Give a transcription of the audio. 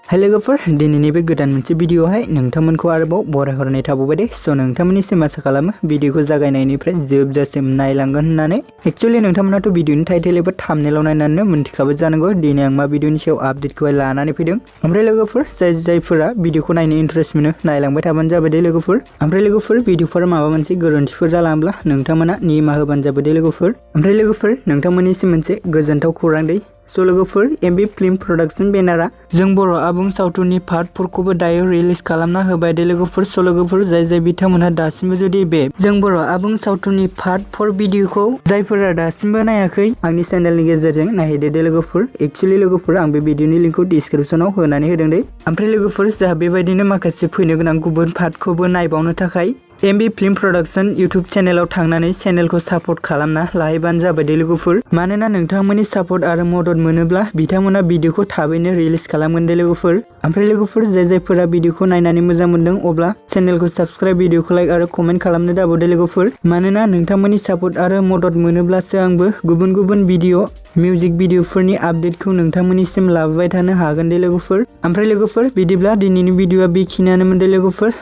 हाय लोगोफोर दिनैनि बे गोदान मोनसे भिडिअआवहाय नोंथांमोनखौ आरोबाव बरायहरनाय थाबावबाय दे। स' नोंथांमोननिसिम आसा खालामो भिडिअखौ जागायनायनिफ्राय जोबजासिम नायलांगोन होननानै। एक्चुअली नोंथांमोनाथ' भिडिअनि टाइटेल एबा थाम्बनेइलाव नायनानैनो मोनथिखाबाय जानांगौ दिनै आं मा भिडिअनि सायाव आपडेटखौहाय लानानै फैदों। ओमफ्राय लोगोफोर जायफोरा भिडिअखौ नायनो इन्टारेस्ट मोनो नायलांबाय थाबानो जाबाय दे लोगोफोर। ओमफ्राय लोगोफोर भिडिअफोरा माबा मोनसे गोरोन्थिफोर जालांब्ला नोंथांमोना निमाहा होबानो जाबाय दे लोगोफोर। ओमफ्राय लोगोफोर नोंथांमोननिसिम मोनसे गोजोनथाव खौरां दे। स' लोगोफोर एमबी फिल्म प्रडाक्शन बेनारा जों बर' आबुं सावथुननि पार्ट 4 खौबो दायो रिलिज खालामना होबाय दे लोगोफोर। स' लोगोफोर जाय बिथांमोनहा दासिमबो जुदि बे जों बर' आबुं सावथुननि पार्ट 4 भिडिअखौ जायफोरा दासिमबो नायाखै आंनि चेनेलनि गेजेरजों नायहैदो दे लोगोफोर। एक्चुअली लोगोफोर आं बे भिडिअनि लिंकखौ डिसक्रिप्शनाव होनानै होदों दे। ओमफ्राय लोगोफोर जोंहा बेबायदिनो माखासे फैनो गोनां गुबुन पार्टखौबो नायबावनो थाखाय एमबी फिल्म प्रडाक्शन इउट्युब चेनेलाव थांनानै चेनेलखौ सापर्ट खालामना लाहैबानो जाबाय दे लोगोफोर। मानोना नोंथांमोननि सापर्ट आरो मदद मोनोब्ला बिथांमोना भिडिअखौ थाबैनो रिलिज खालामगोन दे लोगोफोर। ओमफ्राय लोगोफोर जायफोरा भिडिअखौ नायनानै मोजां मोनदों अब्ला चेनेलखौ साबस्क्राइब, भिडिअखौ लाइक आरो कमेन्ट खालामनो दाबाव दे लोगोफोर। मानोना नोंथांमोननि सापर्ट आरो मदद मोनोब्लासो आंबो गुबुन भिडिअ मिउजिक भिडिअफोरनि आपडेटखौ नोंथांमोननिसिम लाबोबाय थानो हागोन दे लोगोफोर। ओमफ्राय लोगोफोर बिदिब्ला दिनैनि भिडिअआ बेखिनियानोमोन दे लोगोफोर।